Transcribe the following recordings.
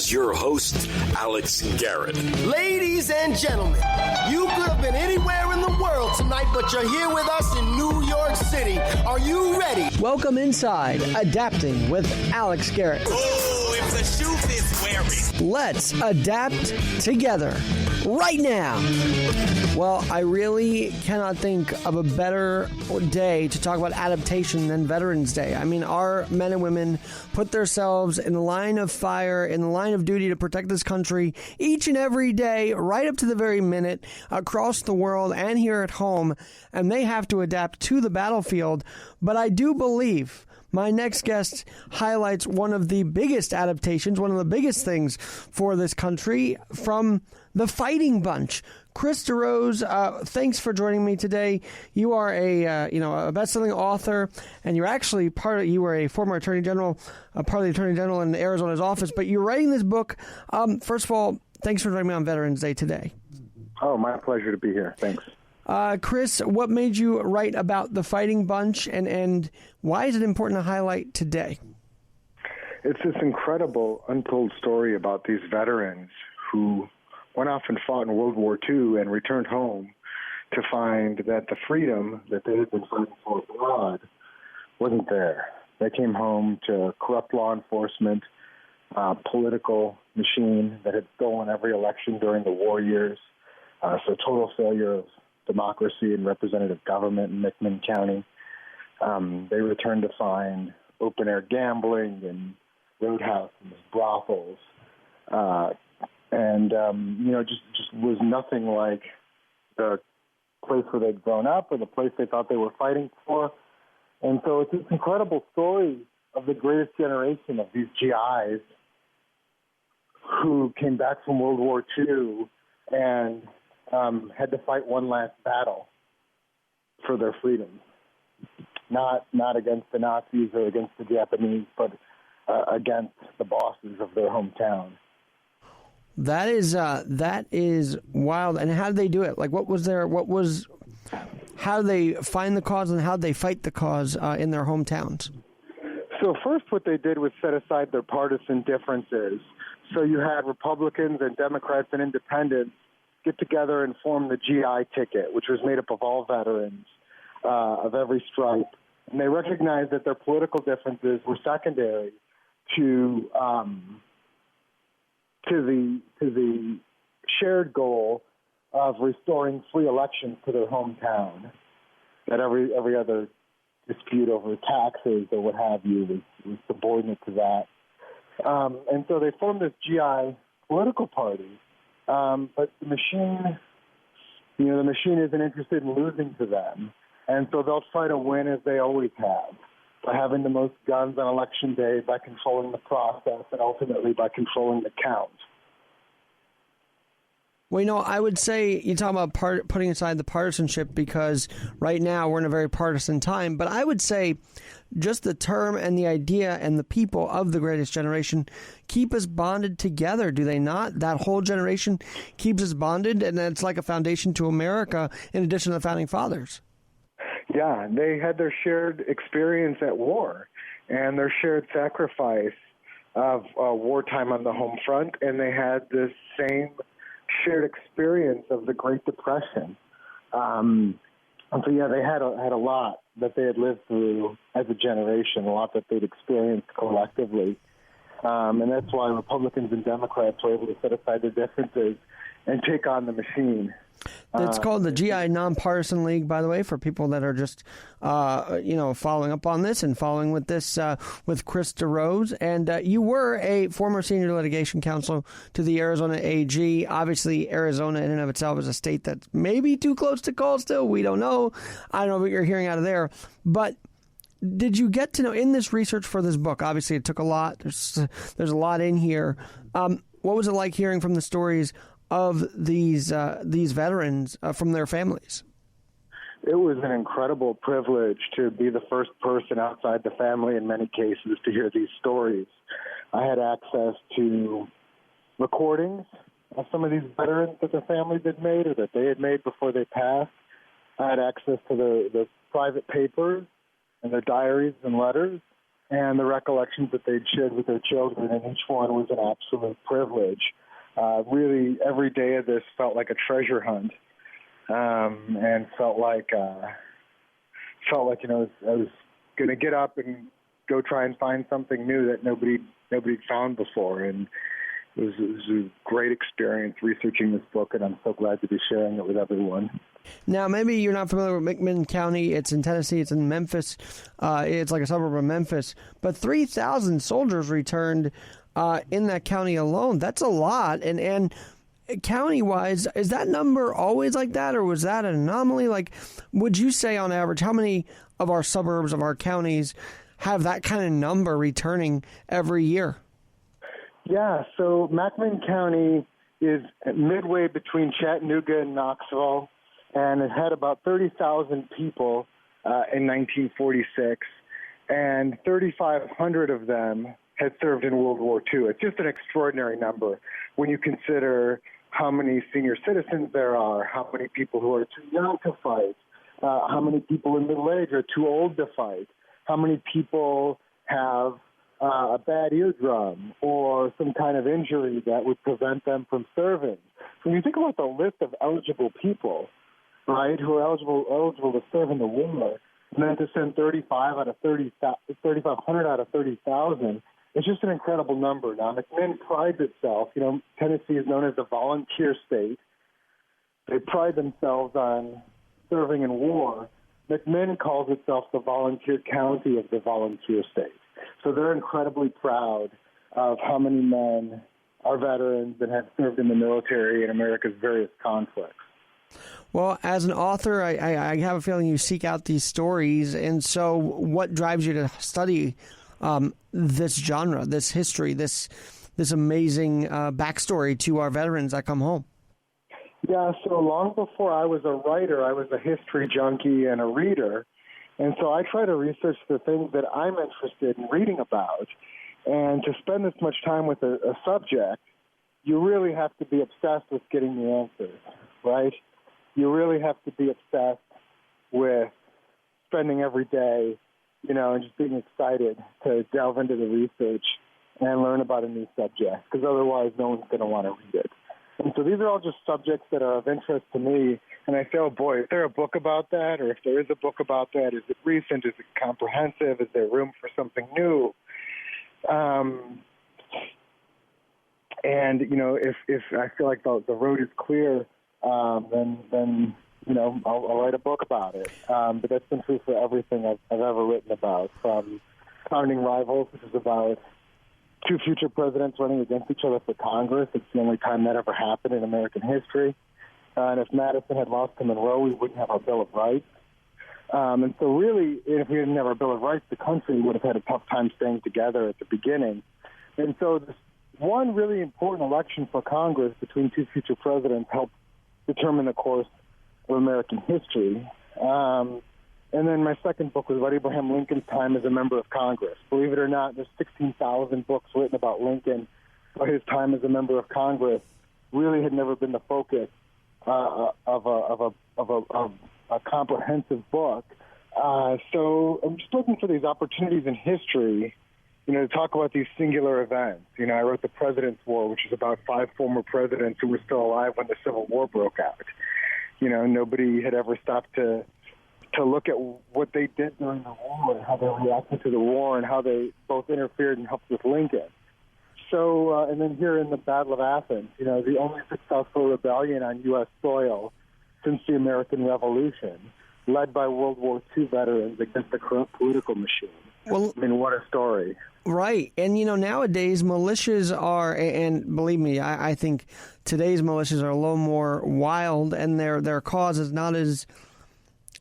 Here's your host, Alex Garrett. Ladies and gentlemen, you could have been anywhere in the world tonight, but you're here with us in New York City. Are you ready? Welcome inside Adapting with Alex Garrett. Oh, if the shoe fits, wear it. Let's adapt together right now. Well, I really cannot think of a better day to talk about adaptation than Veterans Day. I mean, our men and women put themselves in the line of fire, in the line of duty to protect this country each and every day, right up to the very minute, across the world and here at home, and they have to adapt to the battlefield. But I do believe my next guest highlights one of the biggest adaptations, one of the biggest things for this country from the fighting bunch. Chris DeRose, thanks for joining me today. You are a best-selling author, and you're actually you were a former Attorney General, part of the Attorney General in Arizona's office, but you're writing this book. First of all, thanks for joining me on Veterans Day today. Oh, my pleasure to be here. Thanks. Chris, what made you write about the fighting bunch, and why is it important to highlight today? It's this incredible untold story about these veterans who went off and fought in World War II and returned home to find that the freedom that they had been fighting for abroad wasn't there. They came home to corrupt law enforcement, political machine that had stolen every election during the war years, so total failure of democracy and representative government in McMinn County. They returned to find open-air gambling and roadhouses, brothels, just was nothing like the place where they'd grown up or the place they thought they were fighting for. And so it's this incredible story of the greatest generation of these GIs who came back from World War II and had to fight one last battle for their freedom. Not against the Nazis or against the Japanese, but against the bosses of their hometown. That is wild. And how did they do it? Like, how do they find the cause and how do they fight the cause in their hometowns? So first what they did was set aside their partisan differences. So you had Republicans and Democrats and independents get together and form the GI ticket, which was made up of all veterans of every stripe. And they recognized that their political differences were secondary to the shared goal of restoring free elections to their hometown. That every other dispute over taxes or what have you was subordinate to that. And so they formed this GI political party. But the machine isn't interested in losing to them. And so they'll try to win as they always have, by having the most guns on election day, by controlling the process, and ultimately by controlling the count. Well, I would say you talk about putting aside the partisanship because right now we're in a very partisan time. But I would say just the term and the idea and the people of the greatest generation keep us bonded together, do they not? That whole generation keeps us bonded, and it's like a foundation to America in addition to the Founding Fathers. Yeah, they had their shared experience at war and their shared sacrifice of wartime on the home front, and they had this same shared experience of the Great Depression. And so, yeah, they had a lot that they had lived through as a generation, a lot that they'd experienced collectively. And that's why Republicans and Democrats were able to set aside their differences and take on the machine. It's called the GI Nonpartisan League, by the way, for people that are just, following up on this and following with this with Chris DeRose. And you were a former senior litigation counsel to the Arizona AG. Obviously, Arizona in and of itself is a state that's maybe too close to call still. We don't know. I don't know what you're hearing out of there. But did you get to know, in this research for this book, obviously it took a lot. There's a lot in here. What was it like hearing from the stories of these veterans from their families? It was an incredible privilege to be the first person outside the family in many cases to hear these stories. I had access to recordings of some of these veterans that their families had made or that they had made before they passed. I had access to the private papers and their diaries and letters. and the recollections that they'd shared with their children, and each one was an absolute privilege. Really, every day of this felt like a treasure hunt, and felt like I was going to get up and go try and find something new that nobody'd found before, and it was a great experience researching this book, and I'm so glad to be sharing it with everyone. Now, maybe you're not familiar with McMinn County. It's in Tennessee. It's in Memphis. It's like a suburb of Memphis. But 3,000 soldiers returned in that county alone. That's a lot. And county-wise, is that number always like that, or was that an anomaly? Like, would you say on average, how many of our suburbs, of our counties, have that kind of number returning every year? Yeah, so McMinn County is midway between Chattanooga and Knoxville, and it had about 30,000 people in 1946, and 3,500 of them had served in World War II. It's just an extraordinary number when you consider how many senior citizens there are, how many people who are too young to fight, how many people in middle age are too old to fight, how many people have a bad eardrum or some kind of injury that would prevent them from serving. When you think about the list of eligible people, right, who are eligible to serve in the war, and then to send 3,500 out of 30,000, it's just an incredible number. Now, McMinn prides itself, Tennessee is known as a volunteer state. They pride themselves on serving in war. McMinn calls itself the volunteer county of the volunteer state. So they're incredibly proud of how many men are veterans and have served in the military in America's various conflicts. Well, as an author, I have a feeling you seek out these stories. And so what drives you to study this genre, this history, this amazing backstory to our veterans that come home? Yeah, so long before I was a writer, I was a history junkie and a reader. And so I try to research the things that I'm interested in reading about. And to spend this much time with a subject, you really have to be obsessed with getting the answers, right? You really have to be obsessed with spending every day, and just being excited to delve into the research and learn about a new subject, because otherwise no one's going to want to read it. And so these are all just subjects that are of interest to me. And I say, oh, boy, is there a book about that? Or if there is a book about that, is it recent? Is it comprehensive? Is there room for something new? And, if I feel like the road is clear, then I'll write a book about it. But that's been true for everything I've ever written about, from Founding Rivals, which is about two future presidents running against each other for Congress. It's the only time that ever happened in American history. And if Madison had lost to Monroe, we wouldn't have our Bill of Rights. And so really, if we didn't have our Bill of Rights, the country would have had a tough time staying together at the beginning. And so this one really important election for Congress between two future presidents helped determine the course of American history. And then my second book was about Abraham Lincoln's time as a member of Congress. Believe it or not, there's 16,000 books written about Lincoln, but his time as a member of Congress really had never been the focus of a comprehensive book. So I'm just looking for these opportunities in history, to talk about these singular events. I wrote The President's War, which is about 5 former presidents who were still alive when the Civil War broke out. Nobody had ever stopped to look at what they did during the war and how they reacted to the war and how they both interfered and helped with Lincoln. So, and then here in the Battle of Athens, the only successful rebellion on U.S. soil since the American Revolution, led by World War II veterans against the corrupt political machine. Well, what a story. Right. And, nowadays militias are, and believe me, I think today's militias are a little more wild, and their cause is not as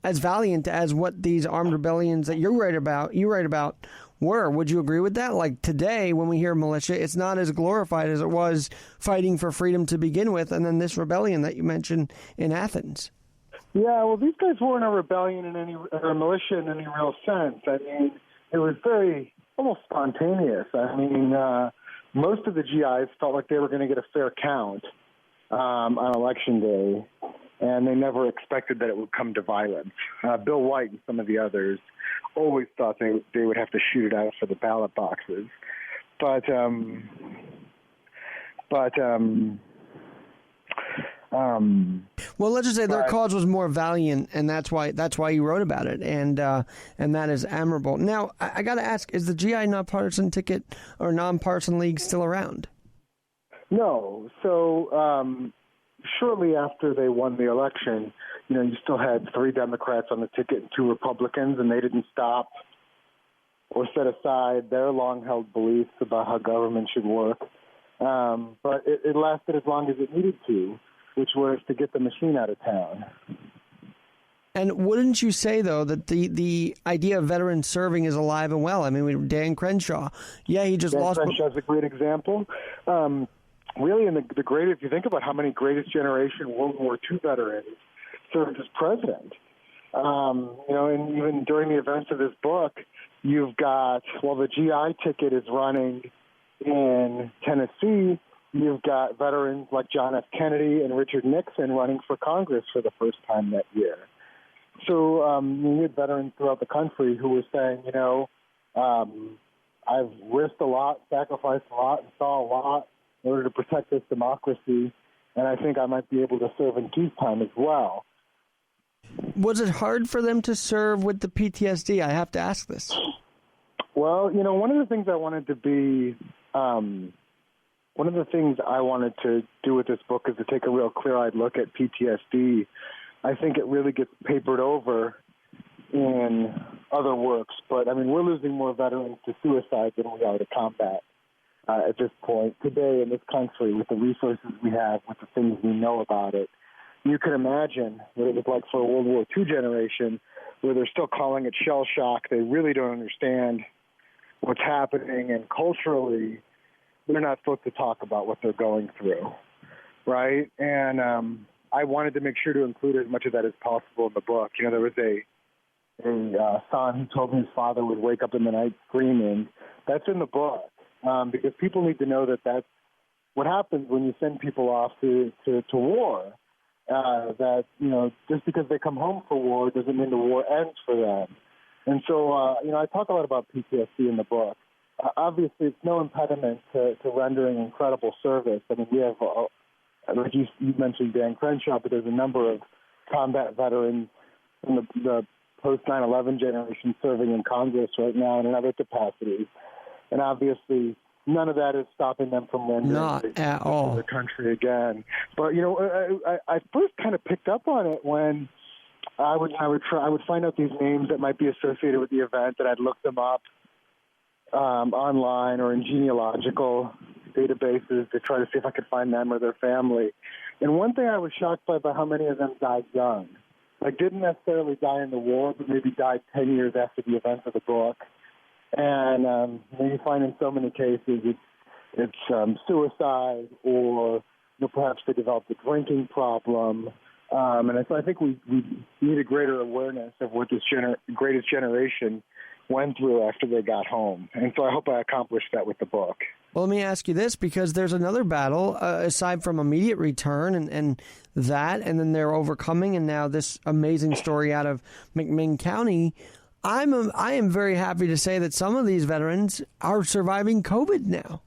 valiant as what these armed rebellions that you write about were. Would you agree with that? Like today, when we hear militia, it's not as glorified as it was fighting for freedom to begin with, and then this rebellion that you mentioned in Athens. Yeah, well, these guys weren't a rebellion or a militia in any real sense. I mean, it was very almost spontaneous. I mean, most of the GIs felt like they were going to get a fair count on Election Day. and they never expected that it would come to violence. Bill White and some of the others always thought they would have to shoot it out for the ballot boxes. Well, let's just say their cause was more valiant, and that's why you wrote about it, and that is admirable. Now, I got to ask: is the GI nonpartisan ticket or nonpartisan league still around? No. So shortly after they won the election, you still had 3 Democrats on the ticket and 2 Republicans, and they didn't stop or set aside their long-held beliefs about how government should work. But it lasted as long as it needed to, which was to get the machine out of town. And wouldn't you say, though, that the idea of veterans serving is alive and well? I mean, Dan Crenshaw, he just lost. Dan Crenshaw's a great example. Really, in the greatest, if you think about how many greatest generation World War II veterans served as president, and even during the events of this book, you've got, the GI ticket is running in Tennessee. You've got veterans like John F. Kennedy and Richard Nixon running for Congress for the first time that year. So you had veterans throughout the country who were saying, I've risked a lot, sacrificed a lot, and saw a lot in order to protect this democracy, and I think I might be able to serve in peacetime as well. Was it hard for them to serve with the PTSD? I have to ask this. Well, one of the things I wanted to be, one of the things I wanted to do with this book is to take a real clear-eyed look at PTSD. I think it really gets papered over in other works, but we're losing more veterans to suicide than we are to combat at this point. Today in this country, with the resources we have, with the things we know about it, you can imagine what it was like for a World War II generation where they're still calling it shell shock. They really don't understand what's happening, and culturally, they're not supposed to talk about what they're going through, right? And I wanted to make sure to include as much of that as possible in the book. There was a son who told me his father would wake up in the night screaming. That's in the book because people need to know that that's what happens when you send people off to war. That, just because they come home for war doesn't mean the war ends for them. And so, I talk a lot about PTSD in the book. Obviously, it's no impediment to rendering incredible service. We have, like you mentioned Dan Crenshaw, but there's a number of combat veterans in the post-9/11 generation serving in Congress right now and in other capacities. And obviously, none of that is stopping them from rendering the country again. But I first kind of picked up on it when I would find out these names that might be associated with the event, that I'd look them up online or in genealogical databases to try to see if I could find them or their family. And one thing I was shocked by how many of them died young. Didn't necessarily die in the war, but maybe died 10 years after the events of the book. And you find in so many cases it's suicide, or perhaps they developed a drinking problem. And so I think we need a greater awareness of what this greatest generation went through after they got home. And so I hope I accomplished that with the book. Well, let me ask you this, because there's another battle, aside from immediate return and that, and then they're overcoming, and now this amazing story out of McMinn County. I am very happy to say that some of these veterans are surviving COVID now.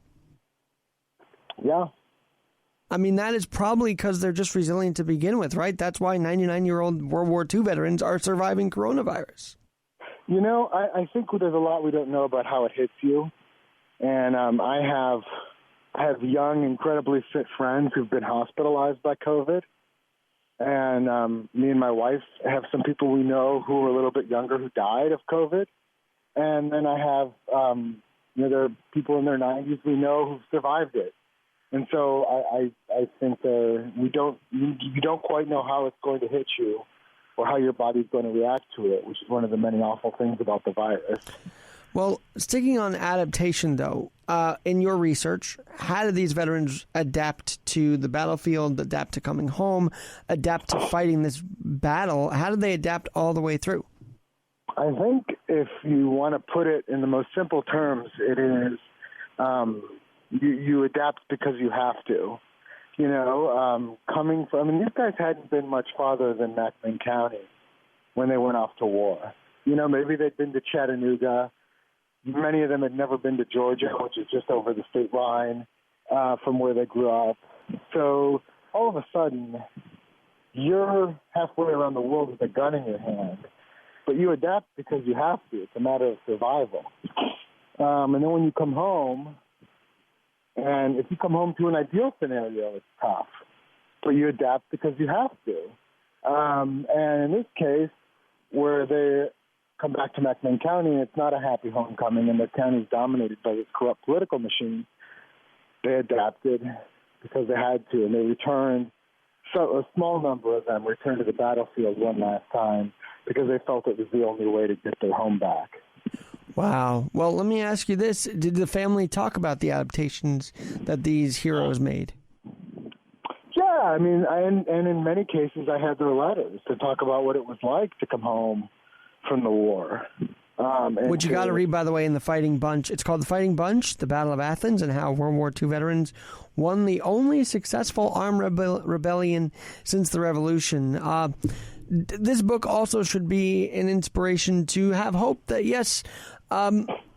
Yeah. That is probably because they're just resilient to begin with, right? That's why 99-year-old World War II veterans are surviving coronavirus. I think there's a lot we don't know about how it hits you. And I have young, incredibly fit friends who've been hospitalized by COVID. And me and my wife have some people we know who are a little bit younger who died of COVID. And then I have, there are people in their 90s we know who've survived it. And so I think you don't quite know how it's going to hit you or how your body's going to react to it, which is one of the many awful things about the virus. Well, sticking on adaptation, though, in your research, how did these veterans adapt to the battlefield, adapt to coming home, adapt to fighting this battle? How did they adapt all the way through? I think if you want to put it in the most simple terms, it is you adapt because you have to. coming from, these guys hadn't been much farther than McLean County when they went off to war. Maybe they'd been to Chattanooga. Many of them had never been to Georgia, which is just over the state line from where they grew up. So all of a sudden, you're halfway around the world with a gun in your hand, but you adapt because you have to. It's a matter of survival. And then when you come home, and if you come home to an ideal scenario, it's tough, but you adapt because you have to. And in this case, where they come back to McLean County, and it's not a happy homecoming, and the county is dominated by this corrupt political machine, they adapted because they had to, and they returned. So a small number of them returned to the battlefield one last time because they felt it was the only way to get their home back. Wow. Well, let me ask you this. Did the family talk about the adaptations that these heroes made? Yeah, and in many cases I had their letters to talk about what it was like to come home from the war. Which you got to read, by the way, in The Fighting Bunch. It's called The Fighting Bunch, The Battle of Athens, and how World War II veterans won the only successful armed rebellion since the Revolution. This book also should be an inspiration to have hope that, yes,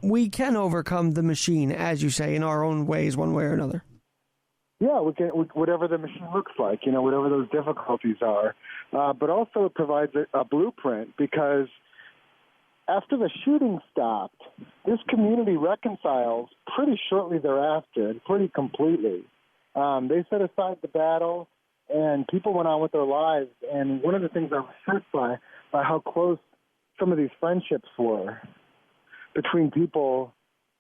we can overcome the machine, as you say, in our own ways, one way or another. Yeah, we can, whatever the machine looks like, whatever those difficulties are. But also it provides a blueprint because after the shooting stopped, this community reconciles pretty shortly thereafter and pretty completely. They set aside the battle, and people went on with their lives. And one of the things I was struck by how close some of these friendships were between people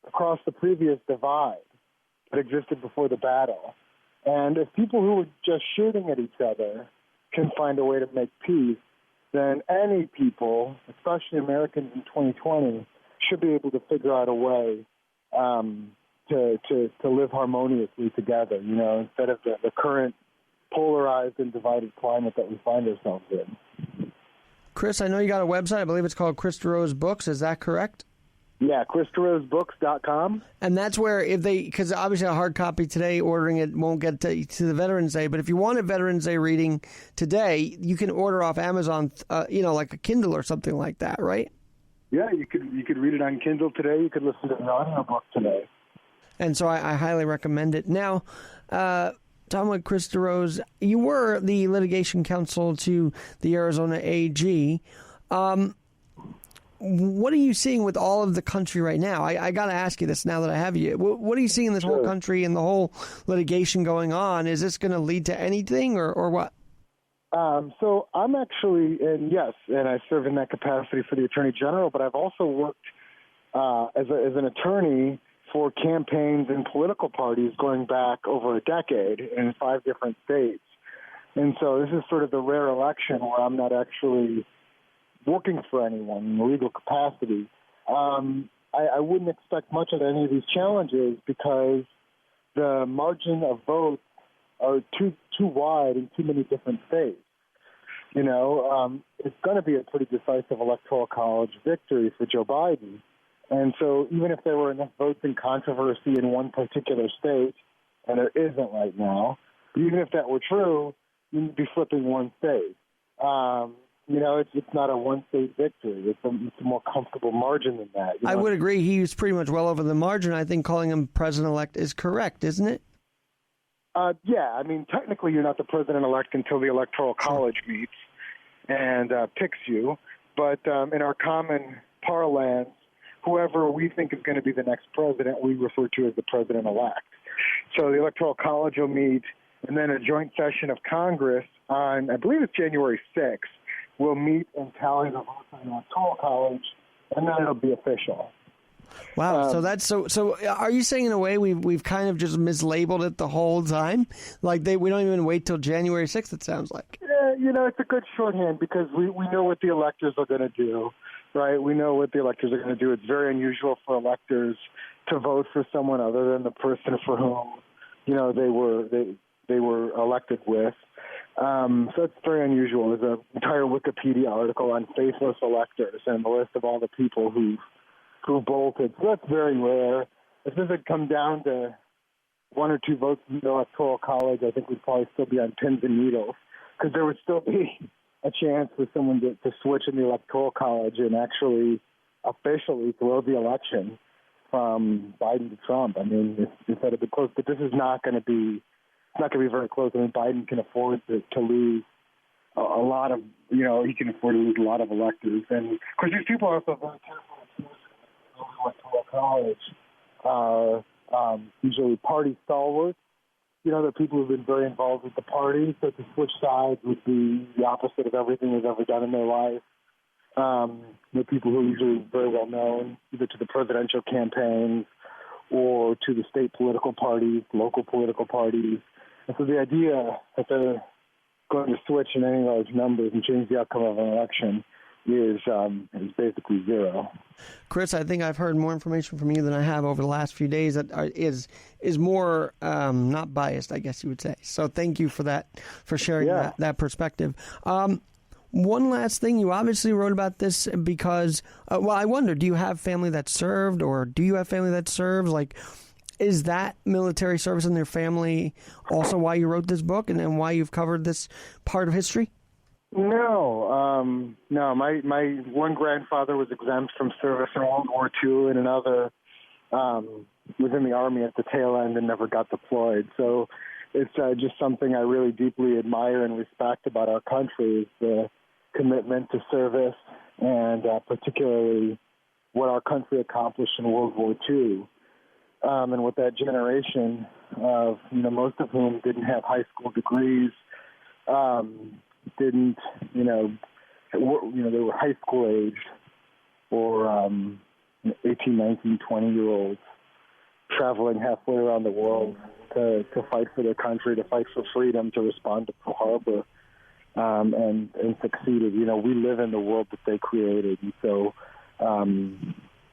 across the previous divide that existed before the battle. And if people who were just shooting at each other can find a way to make peace, then any people, especially Americans in 2020, should be able to figure out a way to live harmoniously together, instead of the current polarized and divided climate that we find ourselves in. Chris, I know you got a website. I believe it's called Chris DeRose Books. Is that correct? Yeah, ChrisDeRoseBooks.com. And that's where, because obviously a hard copy today, ordering it won't get to the Veterans Day, but if you want a Veterans Day reading today, you can order off Amazon, like a Kindle or something like that, right? Yeah, you could read it on Kindle today. You could listen to an audiobook today. And so I highly recommend it. Now, talking with Chris DeRose, you were the litigation counsel to the Arizona AG. What are you seeing with all of the country right now? I got to ask you this now that I have you. What are you seeing in this whole country and the whole litigation going on? Is this going to lead to anything or what? So I'm actually, and I serve in that capacity for the Attorney General, but I've also worked as an attorney for campaigns and political parties going back over a decade in 5 different states. And so this is sort of the rare election where I'm not actually working for anyone in a legal capacity. I wouldn't expect much of any of these challenges because the margin of votes are too wide in too many different states. It's going to be a pretty decisive electoral college victory for Joe Biden. And so even if there were enough votes in controversy in one particular state, and there isn't right now, even if that were true, you'd be flipping one state. It's not a one-state victory. It's a more comfortable margin than that. I would agree. He's pretty much well over the margin. I think calling him president-elect is correct, isn't it? Yeah. Technically you're not the president-elect until the Electoral College meets and picks you. But in our common parlance, whoever we think is going to be the next president, we refer to as the president-elect. So the Electoral College will meet, and then a joint session of Congress on, I believe it's January 6th, will meet and tally the votes in the Electoral College, and then it'll be official. Wow, so are you saying in a way we've kind of just mislabeled it the whole time? Like we don't even wait till January 6th, it sounds like. Yeah, it's a good shorthand because we know what the electors are going to do, right? We know what the electors are going to do. It's very unusual for electors to vote for someone other than the person for whom, they were elected with. So it's very unusual. There's an entire Wikipedia article on faithless electors and the list of all the people who bolted. So that's very rare. If this had come down to 1 or 2 votes in the Electoral College, I think we'd probably still be on pins and needles, because there would still be a chance for someone to switch in the Electoral College and actually officially throw the election from Biden to Trump. I mean, it's at a bit close, but this is not going to be. It's not going to be very close. I mean, Biden can afford to lose a lot of. He can afford to lose a lot of electors, and of course, these people are also very careful to choose the Electoral College. Usually, party stalwarts. They're people who've been very involved with the party. So to switch sides would be the opposite of everything they've ever done in their life. They're people who are usually very well known, either to the presidential campaigns or to the state political parties, local political parties. And so the idea that they're going to switch in any large numbers and change the outcome of an election is basically zero. Chris, I think I've heard more information from you than I have over the last few days that is more not biased, I guess you would say. So thank you for that, for sharing that perspective. One last thing, you obviously wrote about this because, I wonder, do you have family that served, or do you have family that serves? Like, is that military service in their family also why you wrote this book and why you've covered this part of history? No. My one grandfather was exempt from service in World War II, and another was in the Army at the tail end and never got deployed. So it's just something I really deeply admire and respect about our country, is the commitment to service, and particularly what our country accomplished in World War II. And with that generation of, most of whom didn't have high school degrees, they were high school aged, or 18, 19, 20-year-olds traveling halfway around the world to fight for their country, to fight for freedom, to respond to Pearl Harbor, and succeeded. We live in the world that they created. And so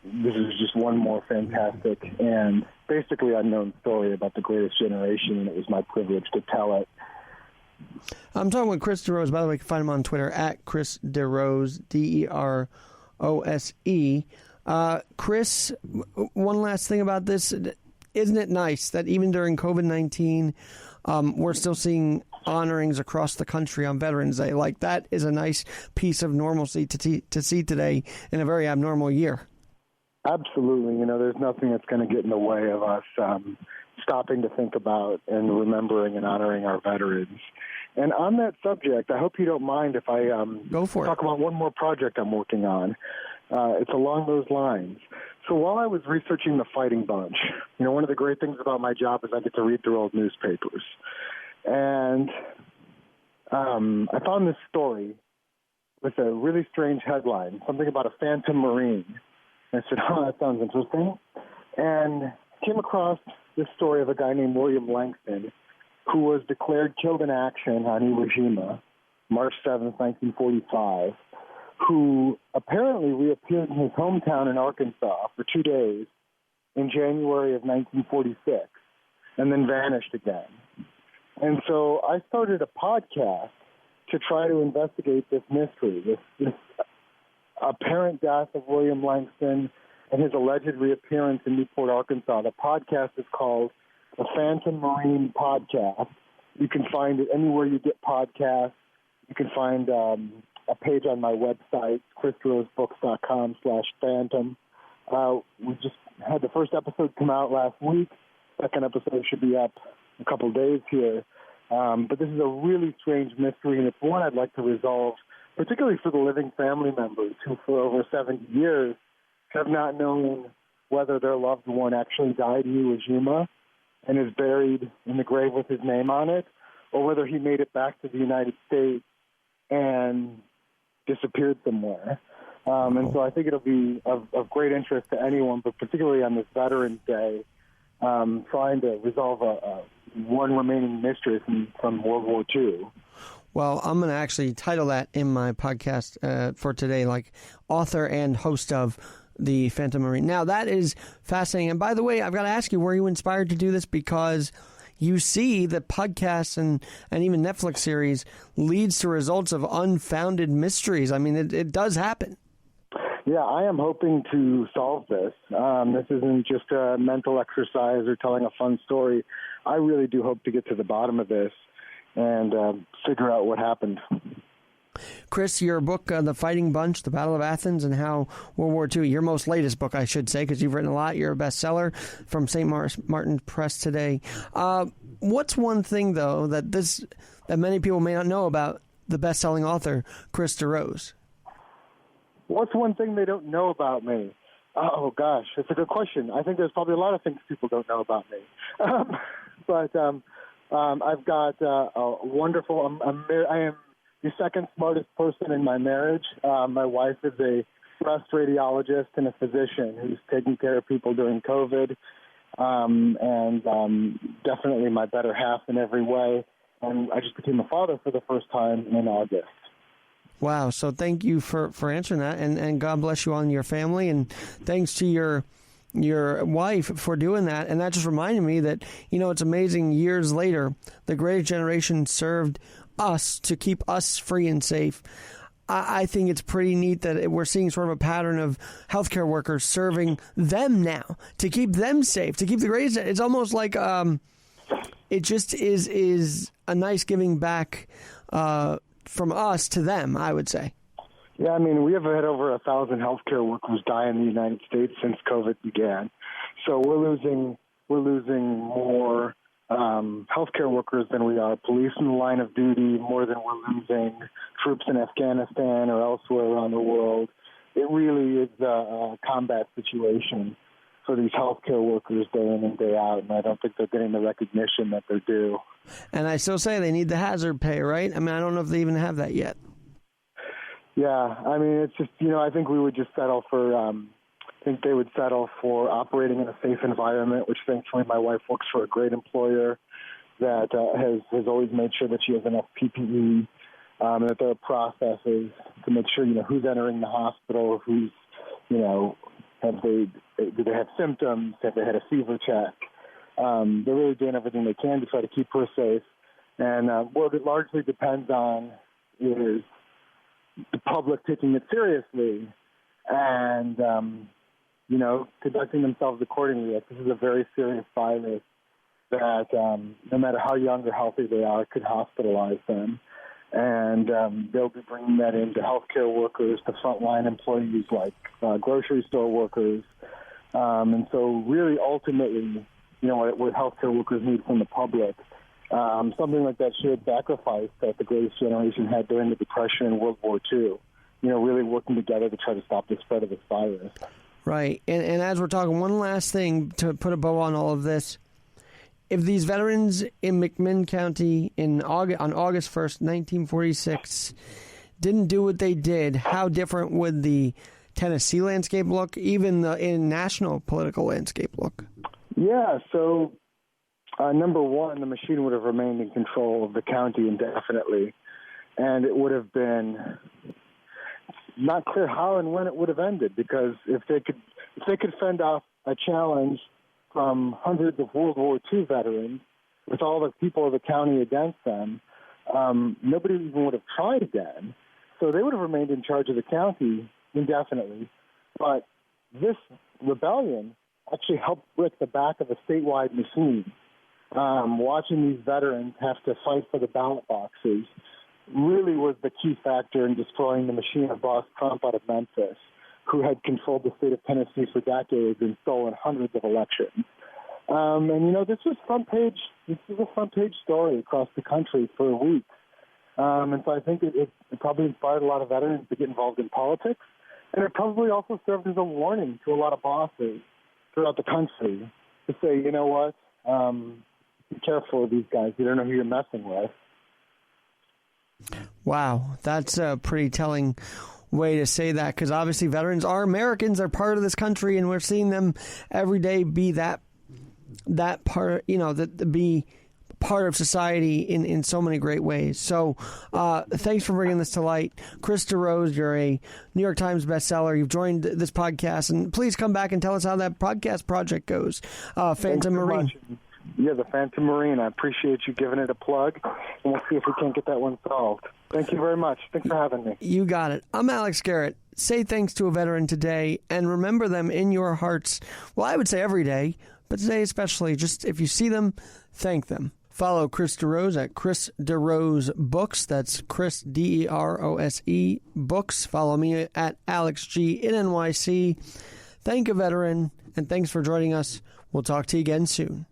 this is just one more fantastic and basically unknown story about the greatest generation, and it was my privilege to tell it. I'm talking with Chris DeRose. By the way, you can find him on Twitter at Chris DeRose, DeRose. Chris, one last thing about this. Isn't it nice that even during COVID-19, we're still seeing honorings across the country on Veterans Day? Like, that is a nice piece of normalcy to see today in a very abnormal year. Absolutely. There's nothing that's going to get in the way of us stopping to think about and remembering and honoring our veterans. And on that subject, I hope you don't mind if I talk about one more project I'm working on. It's along those lines. So while I was researching the Fighting Bunch, one of the great things about my job is I get to read through old newspapers. And I found this story with a really strange headline, something about a phantom Marine. And I said, that sounds interesting. And came across this story of a guy named William Langston, who was declared killed in action on Iwo Jima, March 7th, 1945, who apparently reappeared in his hometown in Arkansas for 2 days in January of 1946 and then vanished again. And so I started a podcast to try to investigate this mystery, this apparent death of William Langston and his alleged reappearance in Newport, Arkansas. The podcast is called The Phantom Marine Podcast. You can find it anywhere you get podcasts. You can find a page on my website, chrisrosebooks.com/phantom. We just had the first episode come out last week. Second episode should be up a couple of days here. But this is a really strange mystery, and it's one I'd like to resolve, particularly for the living family members who for over 70 years have not known whether their loved one actually died in Iwo Jima and is buried in the grave with his name on it, or whether he made it back to the United States and disappeared somewhere. And so I think it'll be of great interest to anyone, but particularly on this Veterans Day, trying to resolve one remaining mystery from World War II. Well, I'm going to actually title that in my podcast for today, like author and host of The Phantom Marine. Now, that is fascinating. And by the way, I've got to ask you, were you inspired to do this because you see that podcasts and even Netflix series leads to results of unfounded mysteries? I mean, it does happen. Yeah, I am hoping to solve this. This isn't just a mental exercise or telling a fun story. I really do hope to get to the bottom of this and figure out what happened. Chris, your book, The Fighting Bunch, The Battle of Athens and How World War II, your most latest book, I should say, because you've written a lot. You're a bestseller from St. Martin's Press today. What's one thing, though, that many people may not know about the best-selling author, Chris DeRose? What's one thing they don't know about me? Oh, gosh, that's a good question. I think there's probably a lot of things people don't know about me. I've got a wonderful, I am the second smartest person in my marriage. My wife is a breast radiologist and a physician who's taking care of people during COVID, and definitely my better half in every way. And I just became a father for the first time in August. Wow. So thank you for answering that, and God bless you all and your family, and thanks to your wife for doing that. And that just reminded me that, it's amazing, years later, the greatest generation served us to keep us free and safe. I think it's pretty neat that we're seeing sort of a pattern of healthcare workers serving them now to keep them safe, to keep the greatest. It's almost like it just is a nice giving back from us to them, I would say. Yeah, I mean, we have had over 1,000 healthcare workers die in the United States since COVID began. So we're losing more healthcare workers than we are police in the line of duty, more than we're losing troops in Afghanistan or elsewhere around the world. It really is a combat situation for these healthcare workers day in and day out, and I don't think they're getting the recognition that they're due. And I still say they need the hazard pay, right? I mean, I don't know if they even have that yet. Yeah, I mean, it's just, I think we would just settle for, I think they would settle for operating in a safe environment, which thankfully my wife works for a great employer that has always made sure that she has enough PPE, and that there are processes to make sure, who's entering the hospital, who's, do they have symptoms, have they had a fever check. They're really doing everything they can to try to keep her safe. And what it largely depends on is the public taking it seriously and, conducting themselves accordingly. This is a very serious virus that no matter how young or healthy they are, could hospitalize them. And they'll be bringing that into healthcare workers, to frontline employees like grocery store workers. And so really ultimately, what healthcare workers need from the public, something like that shared sacrifice that the greatest generation had during the Depression and World War II, really working together to try to stop the spread of this virus. Right. And as we're talking, one last thing to put a bow on all of this. If these veterans in McMinn County on August 1st, 1946, didn't do what they did, how different would the Tennessee landscape look, even the national political landscape look? Yeah, so number one, the machine would have remained in control of the county indefinitely, and it would have been not clear how and when it would have ended, because if they could fend off a challenge from hundreds of World War II veterans with all the people of the county against them, nobody even would have tried again. So they would have remained in charge of the county indefinitely. But this rebellion actually helped break the back of a statewide machine. Watching these veterans have to fight for the ballot boxes really was the key factor in destroying the machine of boss Trump out of Memphis, who had controlled the state of Tennessee for decades and stolen hundreds of elections. This was a front page story across the country for a week. And so I think it probably inspired a lot of veterans to get involved in politics. And it probably also served as a warning to a lot of bosses throughout the country to say, you know what, be careful of these guys. You don't know who you're messing with. Wow, that's a pretty telling way to say that, because obviously veterans are Americans, they're part of this country, and we're seeing them every day be that part, be part of society in so many great ways. So thanks for bringing this to light. Chris DeRose, you're a New York Times bestseller. You've joined this podcast, and please come back and tell us how that podcast project goes. Phantom Marine. Yeah, the Phantom Marine. I appreciate you giving it a plug, and we'll see if we can't get that one solved. Thank you very much. Thanks for having me. You got it. I'm Alex Garrett. say thanks to a veteran today and remember them in your hearts. Well, I would say every day, but today especially, just if you see them, thank them. Follow Chris DeRose at Chris DeRose Books. That's Chris, DeRose Books. Follow me at Alex G in NYC. Thank a veteran, and thanks for joining us. We'll talk to you again soon.